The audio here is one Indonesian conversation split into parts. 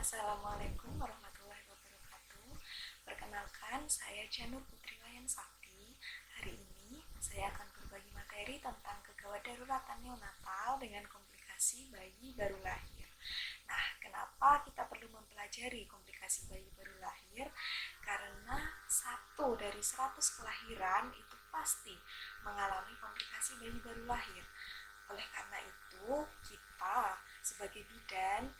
Assalamualaikum warahmatullahi wabarakatuh. Perkenalkan, saya Janur Putri Wayan Sakti. Hari ini saya akan berbagi materi tentang kegawat daruratan neonatal dengan komplikasi bayi baru lahir. Nah, kenapa kita perlu mempelajari komplikasi bayi baru lahir? Karena 1 dari 100 kelahiran itu pasti mengalami komplikasi bayi baru lahir. Oleh karena itu, kita sebagai bidan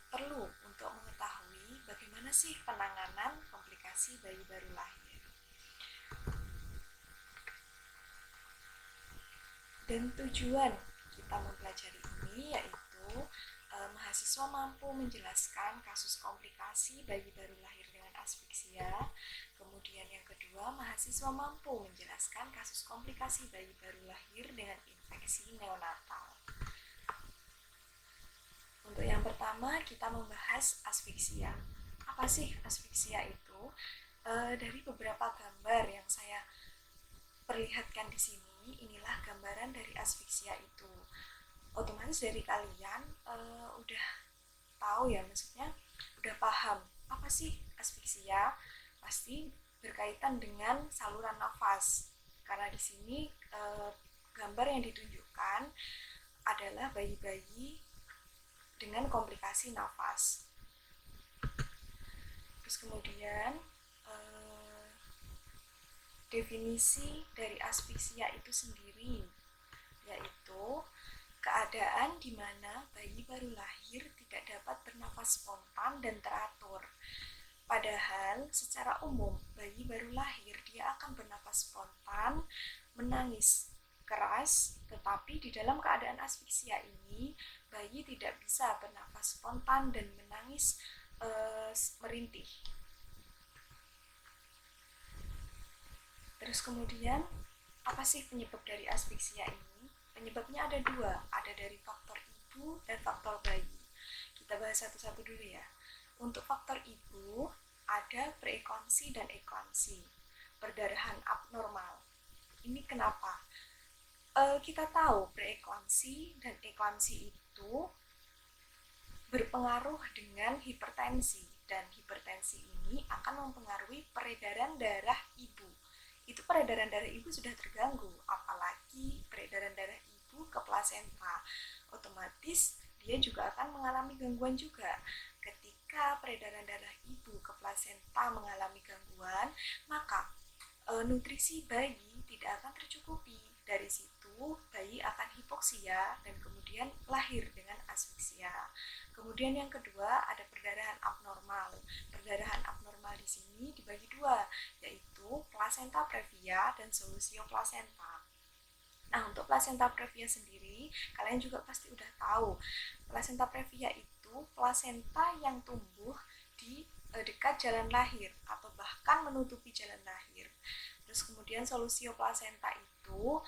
perlu untuk mengetahui bagaimana sih penanganan komplikasi bayi baru lahir. Dan tujuan kita mempelajari ini yaitu mahasiswa mampu menjelaskan kasus komplikasi bayi baru lahir dengan asfiksia. Kemudian yang kedua, mahasiswa mampu menjelaskan kasus komplikasi bayi baru lahir dengan infeksi neonatal. Untuk yang pertama, kita membahas asfiksia. Apa sih asfiksia itu? Dari beberapa gambar yang saya perlihatkan di sini, inilah gambaran dari asfiksia itu. Otomatis dari kalian udah tahu ya, maksudnya udah paham apa sih asfiksia? Pasti berkaitan dengan saluran nafas. Karena di sini gambar yang ditunjukkan adalah bayi-bayi dengan komplikasi nafas. Terus kemudian definisi dari asfiksia itu sendiri yaitu keadaan di mana bayi baru lahir tidak dapat bernafas spontan dan teratur. Padahal secara umum bayi baru lahir dia akan bernafas spontan, menangis keras, tetapi di dalam keadaan asfiksia ini bayi tidak bisa bernafas spontan dan menangis merintih. Terus kemudian apa sih penyebab dari asfiksia ini? Penyebabnya ada 2, ada dari faktor ibu dan faktor bayi. Kita bahas satu-satu dulu ya. Untuk faktor ibu ada preeklamsi dan eklamsi, perdarahan abnormal. Ini kenapa? Kita tahu preeklamsi dan eklamsi itu berpengaruh dengan hipertensi, dan hipertensi ini akan mempengaruhi peredaran darah ibu. Itu peredaran darah ibu sudah terganggu, apalagi peredaran darah ibu ke plasenta. Otomatis dia juga akan mengalami gangguan juga. Ketika peredaran darah ibu ke plasenta mengalami gangguan, maka nutrisi bayi tidak akan tercukupi. Dari situ bayi akan hipoksia dan kemudian lahir dengan asfiksia. Kemudian yang kedua ada perdarahan abnormal. Perdarahan abnormal di sini dibagi 2, yaitu plasenta previa dan solusio plasenta. Nah, untuk plasenta previa sendiri, kalian juga pasti udah tahu. Plasenta previa itu plasenta yang tumbuh di dekat jalan lahir atau bahkan menutupi jalan lahir. Terus kemudian solusio plasenta itu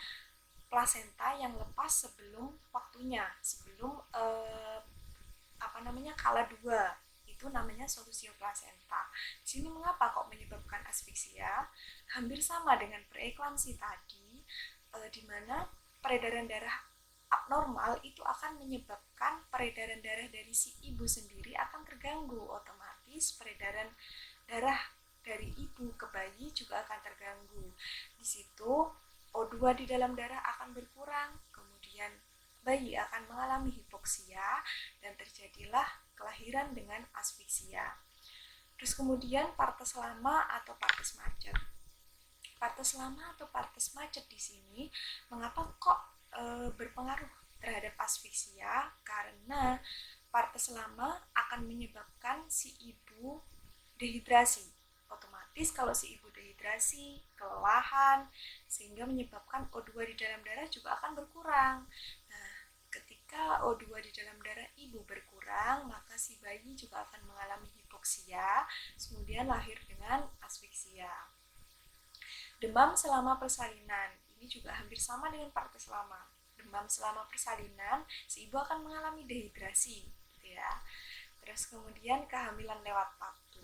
plasenta yang lepas sebelum waktunya, sebelum kala 2, itu namanya solusio plasenta. Di sini mengapa kok menyebabkan asfiksia? Hampir sama dengan preeklamsi tadi, di mana peredaran darah abnormal itu akan menyebabkan peredaran darah dari si ibu sendiri akan terganggu. Otomatis peredaran darah dari ibu ke bayi juga akan terganggu. Di situ O2 di dalam darah akan berkurang, kemudian bayi akan mengalami hipoksia dan terjadilah kelahiran dengan asfiksia. Terus kemudian partes lama atau partes macet. Partes lama atau partes macet di sini mengapa kok berpengaruh terhadap asfiksia? Karena partes lama akan menyebabkan si ibu dehidrasi. Otomatis kalau si ibu dehidrasi, kelelahan, sehingga menyebabkan O2 di dalam darah juga akan berkurang. Nah, ketika O2 di dalam darah ibu berkurang, maka si bayi juga akan mengalami hipoksia, kemudian lahir dengan asfiksia. Demam selama persalinan, ini juga hampir sama dengan partes lama. Demam selama persalinan, si ibu akan mengalami dehidrasi, gitu ya. Terus kemudian kehamilan lewat waktu.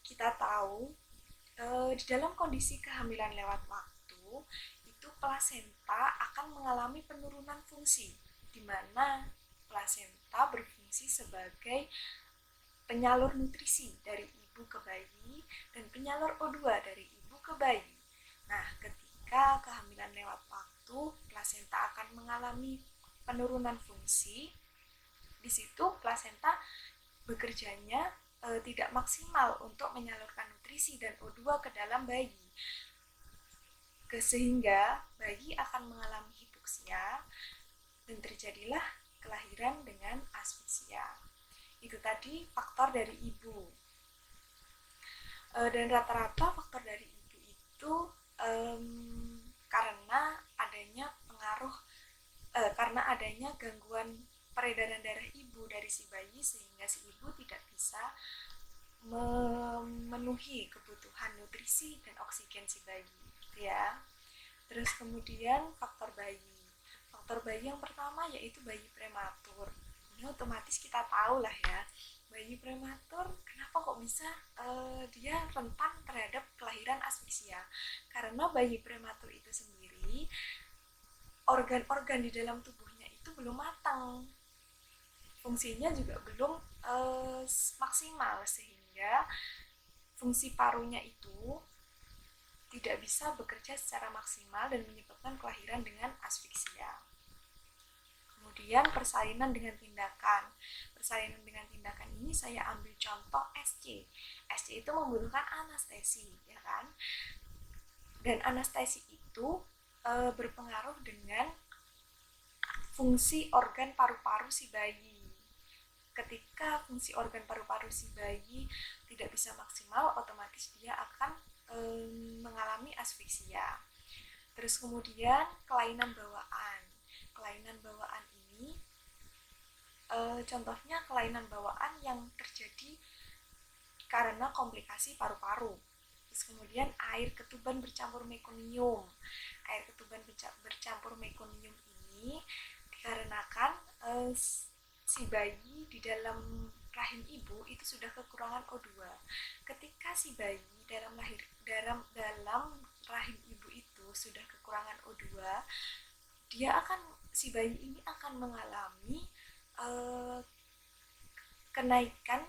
Kita tahu di dalam kondisi kehamilan lewat waktu itu plasenta akan mengalami penurunan fungsi, di mana plasenta berfungsi sebagai penyalur nutrisi dari ibu ke bayi dan penyalur O2 dari ibu ke bayi. Nah, ketika kehamilan lewat waktu, plasenta akan mengalami penurunan fungsi. Di situ plasenta bekerjanya tidak maksimal untuk menyalurkan nutrisi dan O2 ke dalam bayi. Sehingga bayi akan mengalami hipoksia dan terjadilah kelahiran dengan asfiksia. Itu tadi faktor dari ibu. Dan rata-rata faktor dari ibu itu karena adanya gangguan peredaran darah ibu dari si bayi, sehingga si ibu tidak bisa memenuhi kebutuhan nutrisi dan oksigen si bayi, gitu ya. Terus kemudian faktor bayi yang pertama yaitu bayi prematur. Ini otomatis kita tahu lah ya, bayi prematur kenapa kok bisa dia rentan terhadap kelahiran asfiksia. Karena bayi prematur itu sendiri, organ-organ di dalam tubuhnya itu belum matang, fungsinya juga belum maksimal, sehingga fungsi parunya itu tidak bisa bekerja secara maksimal dan menyebabkan kelahiran dengan asfiksia. Kemudian persalinan dengan tindakan. Persalinan dengan tindakan ini saya ambil contoh SC. SC itu membutuhkan anestesi, ya kan? Dan anestesi itu berpengaruh dengan fungsi organ paru-paru si bayi. Ketika fungsi organ paru-paru si bayi tidak bisa maksimal, otomatis dia akan mengalami asfiksia. Terus kemudian kelainan bawaan. Kelainan bawaan ini contohnya kelainan bawaan yang terjadi karena komplikasi paru-paru. Terus kemudian air ketuban bercampur mekonium. Air ketuban bercampur mekonium ini dikarenakan si bayi di dalam rahim ibu itu sudah kekurangan O2. Ketika si bayi dalam rahim ibu itu sudah kekurangan O2, si bayi ini akan mengalami kenaikan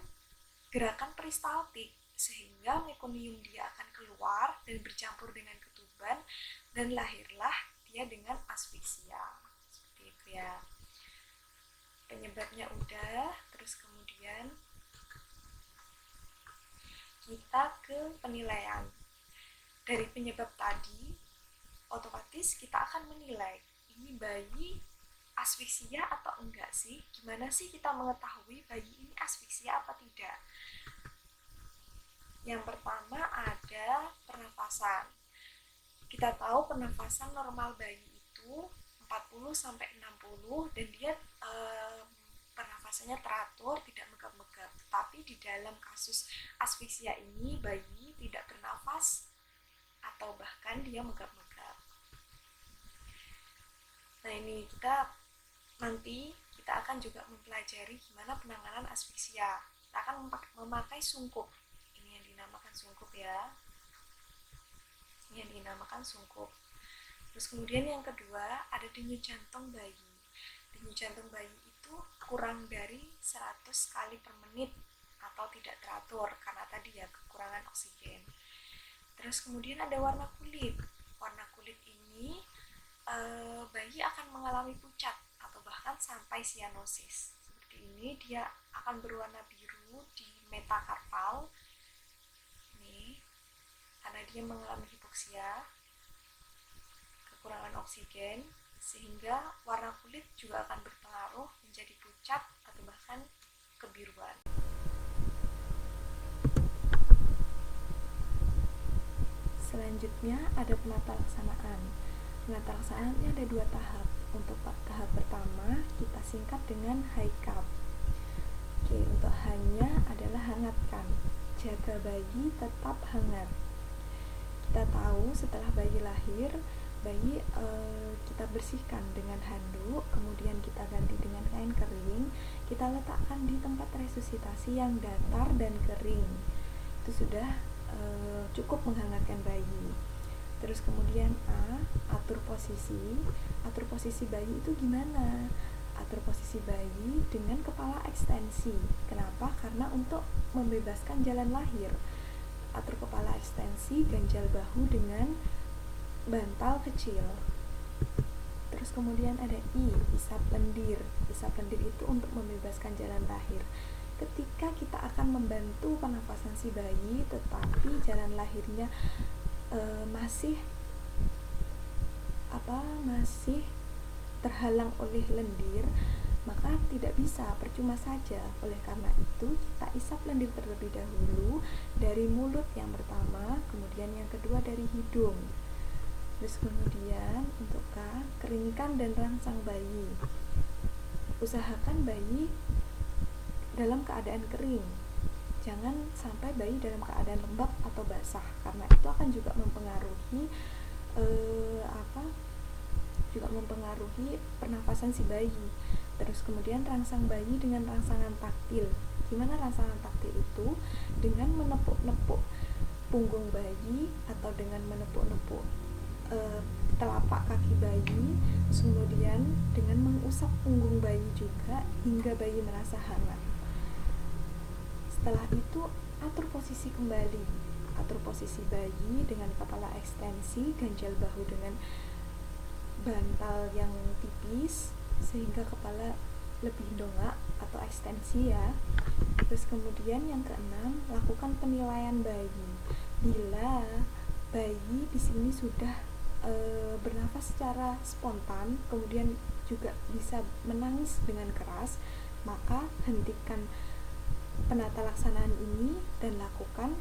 gerakan peristaltik, sehingga mekonium dia akan keluar dan bercampur dengan ketuban dan lahirlah dia dengan asfiksia. Seperti itu ya. Penyebabnya udah, terus kemudian kita ke penilaian. Dari penyebab tadi, otomatis kita akan menilai ini bayi asfiksia atau enggak sih? Gimana sih kita mengetahui bayi ini asfiksia apa tidak? Yang pertama ada pernafasan. Kita tahu pernafasan normal bayi itu 40-60 dan dia pernafasannya teratur, tidak megap-megap. Tapi di dalam kasus asfiksia ini bayi tidak bernafas atau bahkan dia megap-megap. Nah, ini nanti kita akan juga mempelajari gimana penanganan asfiksia. Kita akan memakai sungkup. Ini yang dinamakan sungkup ya. Ini yang dinamakan sungkup. Terus kemudian yang kedua ada denyut jantung bayi. Denyut jantung bayi itu kurang dari 100 kali per menit atau tidak teratur karena tadi ya kekurangan oksigen. Terus kemudian ada warna kulit. Warna kulit ini bayi akan mengalami pucat atau bahkan sampai sianosis. Seperti ini, dia akan berwarna biru di metakarpal. Nih, karena dia mengalami hipoksia, kekurangan oksigen, sehingga warna kulit juga akan berpengaruh menjadi pucat atau bahkan kebiruan. Selanjutnya ada penata laksanaan. Penata laksanaannya ada 2 tahap. Untuk tahap pertama kita singkat dengan high carb. Oke, untuk hanya adalah hangatkan. Jaga bayi tetap hangat. Kita tahu setelah bayi lahir, bayi kita bersihkan dengan handuk, kemudian kita ganti dengan kain kering, kita letakkan di tempat resusitasi yang datar dan kering. Itu sudah cukup menghangatkan bayi. Terus kemudian atur posisi bayi itu gimana? Atur posisi bayi dengan kepala ekstensi. Kenapa? Karena untuk membebaskan jalan lahir. Atur kepala ekstensi, ganjal bahu dengan bantal kecil. Terus kemudian ada isap lendir. Isap lendir itu untuk membebaskan jalan lahir. Ketika kita akan membantu pernafasan si bayi, tetapi jalan lahirnya masih terhalang oleh lendir, maka tidak bisa, percuma saja. Oleh karena itu kita isap lendir terlebih dahulu dari mulut yang pertama, kemudian yang kedua dari hidung. Terus kemudian untuk keringkan dan rangsang bayi. Usahakan bayi dalam keadaan kering, jangan sampai bayi dalam keadaan lembab atau basah, karena itu akan juga mempengaruhi pernafasan si bayi. Terus kemudian rangsang bayi dengan rangsangan taktil. Gimana rangsangan taktil itu? Dengan menepuk-nepuk punggung bayi atau dengan menepuk-nepuk telapak kaki bayi, kemudian dengan mengusap punggung bayi juga hingga bayi merasa hangat. Setelah itu atur posisi kembali. Atur posisi bayi dengan kepala ekstensi, ganjal bahu dengan bantal yang tipis sehingga kepala lebih dongak atau ekstensi ya. Terus kemudian yang keenam, lakukan penilaian bayi. Bila bayi di sini sudah bernafas secara spontan, kemudian juga bisa menangis dengan keras, maka hentikan penata laksanaan ini dan lakukan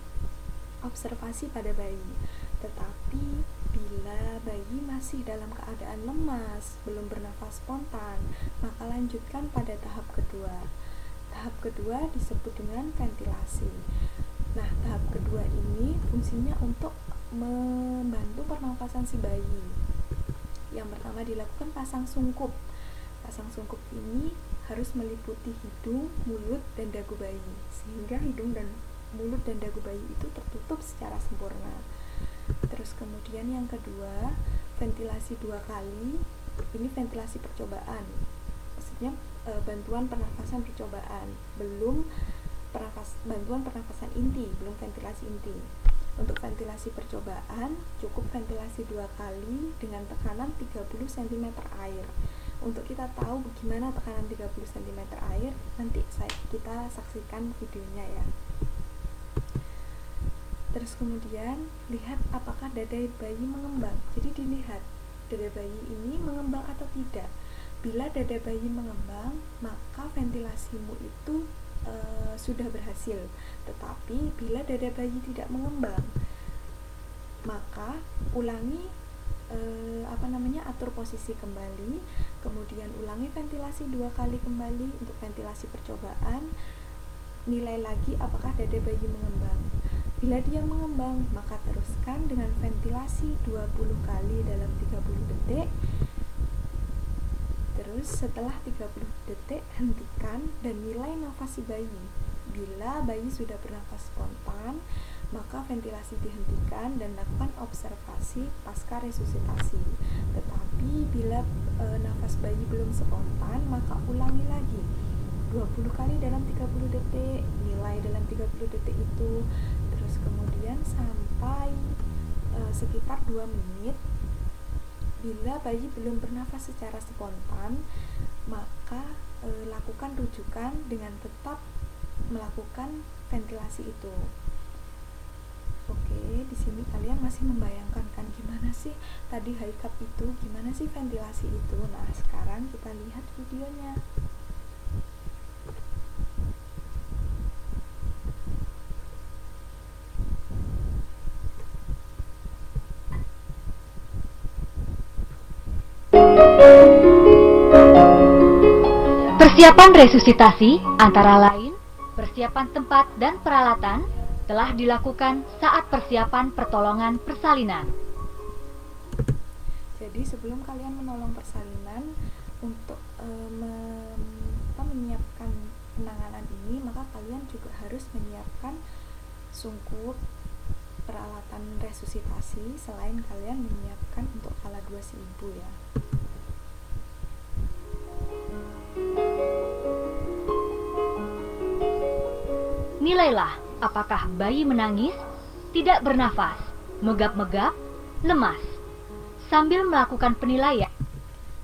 observasi pada bayi. Tetapi bila bayi masih dalam keadaan lemas, belum bernafas spontan, maka lanjutkan pada tahap kedua. Tahap kedua disebut dengan ventilasi. Nah, tahap kedua ini fungsinya untuk membantu pernafasan si bayi. Yang pertama dilakukan pasang sungkup. Pasang sungkup ini harus meliputi hidung, mulut, dan dagu bayi, sehingga hidung dan mulut dan dagu bayi itu tertutup secara sempurna. Terus kemudian yang kedua, ventilasi 2 kali. Ini ventilasi percobaan. Maksudnya bantuan pernafasan percobaan, belum bantuan pernafasan inti, belum ventilasi inti. Untuk ventilasi percobaan, cukup ventilasi 2 kali dengan tekanan 30 cm air. Untuk kita tahu bagaimana tekanan 30 cm air, nanti kita saksikan videonya ya. Terus kemudian lihat apakah dada bayi mengembang. Jadi dilihat dada bayi ini mengembang atau tidak. Bila dada bayi mengembang, maka ventilasimu itu sudah berhasil. Tetapi bila dada bayi tidak mengembang, maka ulangi atur posisi kembali, kemudian ulangi ventilasi 2 kali kembali untuk ventilasi percobaan. Nilai lagi apakah dada bayi mengembang. Bila dia mengembang, maka teruskan dengan ventilasi 20 kali dalam 30 detik. Terus setelah 30 detik hentikan dan nilai nafas si bayi. Bila bayi sudah bernafas spontan, maka ventilasi dihentikan dan lakukan observasi pasca resusitasi. Tetapi bila nafas bayi belum spontan, maka ulangi lagi 20 kali dalam 30 detik, nilai dalam 30 detik itu. Terus kemudian sampai sekitar 2 menit. Bila bayi belum bernafas secara spontan, maka lakukan rujukan dengan tetap melakukan ventilasi itu. Oke, di sini kalian masih membayangkan kan gimana sih tadi high cup itu, gimana sih ventilasi itu. Nah, sekarang kita lihat videonya. Persiapan resusitasi antara lain persiapan tempat dan peralatan telah dilakukan saat persiapan pertolongan persalinan. Jadi sebelum kalian menolong persalinan untuk menyiapkan penanganan ini, maka kalian juga harus menyiapkan sungkup, peralatan resusitasi, selain kalian menyiapkan untuk kala 2 si ibu ya. Nilailah apakah bayi menangis, tidak bernafas, megap-megap, lemas. Sambil melakukan penilaian,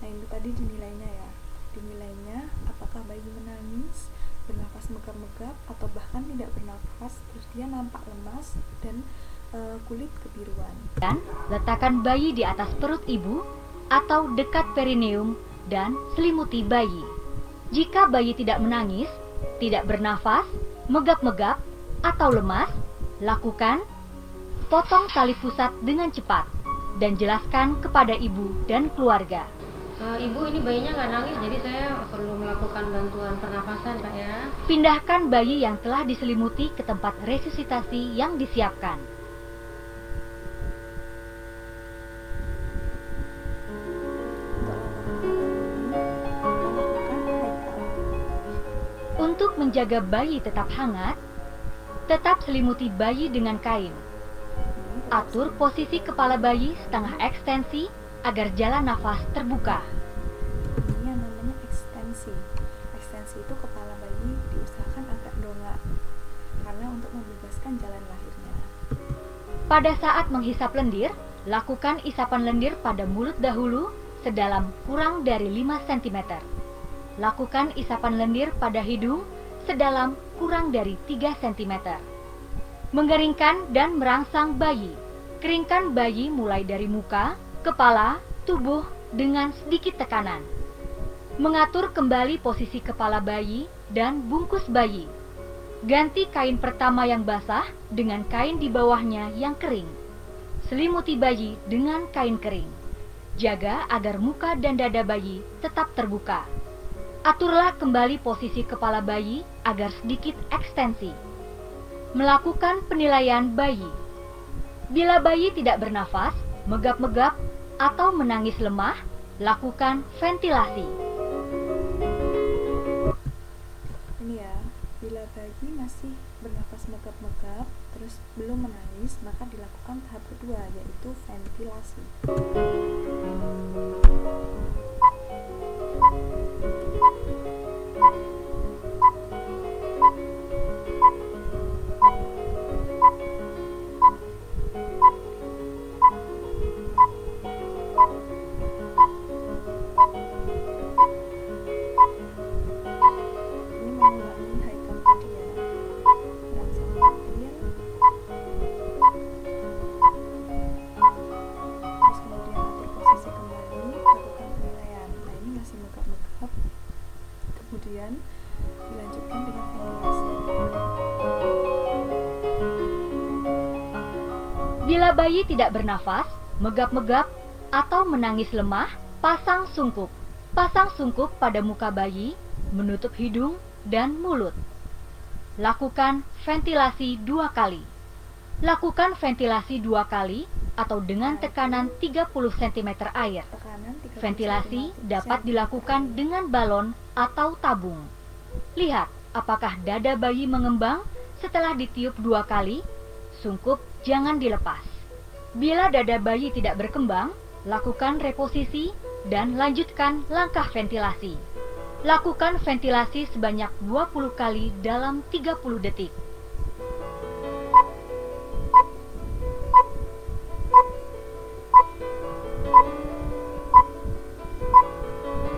Nah, itu tadi dinilainya ya. Dinilainya apakah bayi menangis, bernafas megap-megap, atau bahkan tidak bernafas, terus dia nampak lemas dan kulit kebiruan. dan letakkan bayi di atas perut ibu atau dekat perineum dan selimuti bayi. Jika bayi tidak menangis, tidak bernafas, megap-megap, atau lemas, lakukan potong tali pusat dengan cepat dan jelaskan kepada ibu dan keluarga. Ibu, ini bayinya nggak nangis, jadi saya perlu melakukan bantuan pernafasan, Pak ya. Pindahkan bayi yang telah diselimuti ke tempat resusitasi yang disiapkan. Untuk menjaga bayi tetap hangat, tetap selimuti bayi dengan kain. Atur posisi kepala bayi setengah ekstensi agar jalan nafas terbuka. Ini yang namanya ekstensi. Ekstensi itu kepala bayi diusahakan agak dongak karena untuk membebaskan jalan lahirnya. Pada saat menghisap lendir, lakukan isapan lendir pada mulut dahulu sedalam kurang dari 5 cm. Lakukan isapan lendir pada hidung sedalam kurang dari 3 cm. Menggeringkan dan merangsang bayi. Keringkan bayi mulai dari muka, kepala, tubuh dengan sedikit tekanan. Mengatur kembali posisi kepala bayi dan bungkus bayi. Ganti kain pertama yang basah dengan kain di bawahnya yang kering. Selimuti bayi dengan kain kering. Jaga agar muka dan dada bayi tetap terbuka. Aturlah kembali posisi kepala bayi agar sedikit ekstensi. Melakukan penilaian bayi. Bila bayi tidak bernafas, megap-megap, atau menangis lemah, lakukan ventilasi. Ini ya, bila bayi masih bernafas megap-megap, terus belum menangis, maka dilakukan tahap kedua, yaitu ventilasi. Ini mengulangi Haikam tadi ya, merangsang lendir, terus kemudian atur posisi kembali, lakukan penilaian. Nah, ini masih megap-megap, kemudian dilanjutkan dengan ventilasi. Bila bayi tidak bernafas, megap-megap, atau menangis lemah, pasang sungkup. Pasang sungkup pada muka bayi, menutup hidung dan mulut. Lakukan ventilasi 2 kali. Lakukan ventilasi 2 kali atau dengan tekanan 30 cm air. Tekanan 30 Ventilasi cm. dapat dilakukan dengan balon atau tabung. Lihat apakah dada bayi mengembang setelah ditiup 2 kali. Sungkup jangan dilepas. Bila dada bayi tidak berkembang, lakukan reposisi dan lanjutkan langkah ventilasi. Lakukan ventilasi sebanyak 20 kali dalam 30 detik.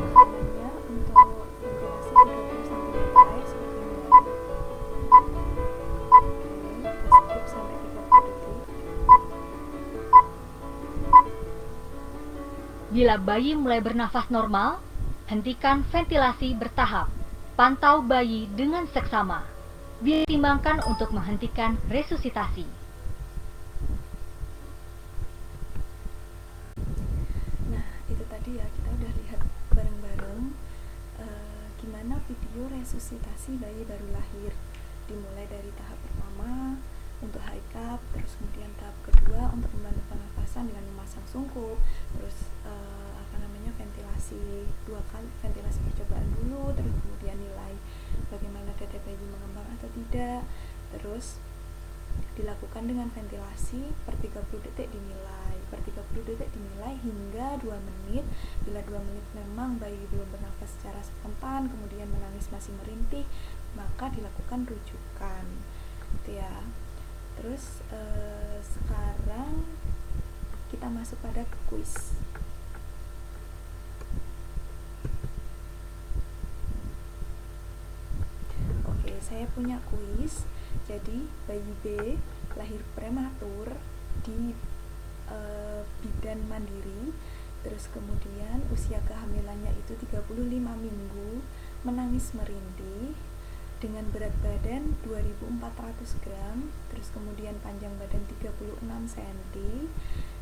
Tekanannya untuk ventilasi 30 cm air seperti ini ya. Oke, kita skip sampai 30 detik. Bila bayi mulai bernafas normal, hentikan ventilasi bertahap. Pantau bayi dengan seksama. Dipertimbangkan untuk menghentikan resusitasi. Nah, itu tadi ya, kita udah lihat bareng-bareng gimana video resusitasi bayi baru lahir. Dimulai dari tahap pertama untuk high cup, terus kemudian tahap kedua untuk membantu pernafasan dengan memasang sungkup, terus ventilasi 2 kali, ventilasi percobaan dulu, terus kemudian nilai bagaimana dada bayi mengembang atau tidak, terus dilakukan dengan ventilasi per 30 detik dimulai hingga 2 menit. Bila 2 menit memang bayi belum bernafas secara spontan, kemudian menangis masih merintih, maka dilakukan rujukan gitu ya. Terus sekarang kita masuk pada kuis. Oke, saya punya kuis. Jadi bayi B lahir prematur di bidan mandiri, terus kemudian usia kehamilannya itu 35 minggu, menangis merintih, dengan berat badan 2400 gram, terus kemudian panjang badan 36 cm,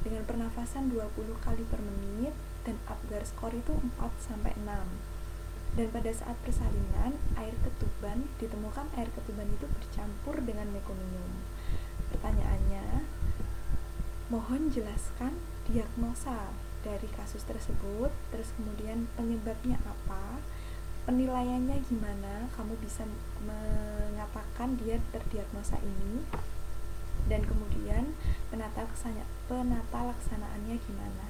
dengan pernafasan 20 kali per menit, dan Apgar skor itu 4-6. Dan pada saat persalinan, ditemukan air ketuban itu bercampur dengan mekonium. Pertanyaannya, mohon jelaskan diagnosa dari kasus tersebut, terus kemudian penyebabnya apa, penilaiannya gimana, kamu bisa mengatakan dia terdiagnosa ini, dan kemudian penata laksanaannya gimana.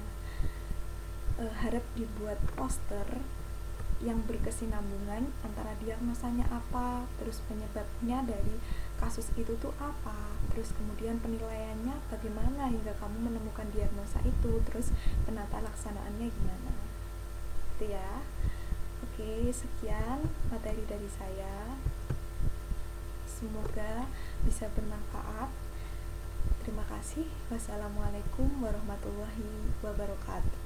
Harap dibuat poster yang berkesinambungan antara diagnosanya apa, terus penyebabnya dari kasus itu tuh apa, terus kemudian penilaiannya bagaimana hingga kamu menemukan diagnosa itu, terus penata laksanaannya gimana gitu ya. Oke, sekian materi dari saya, semoga bisa bermanfaat. Terima kasih. Wassalamualaikum warahmatullahi wabarakatuh.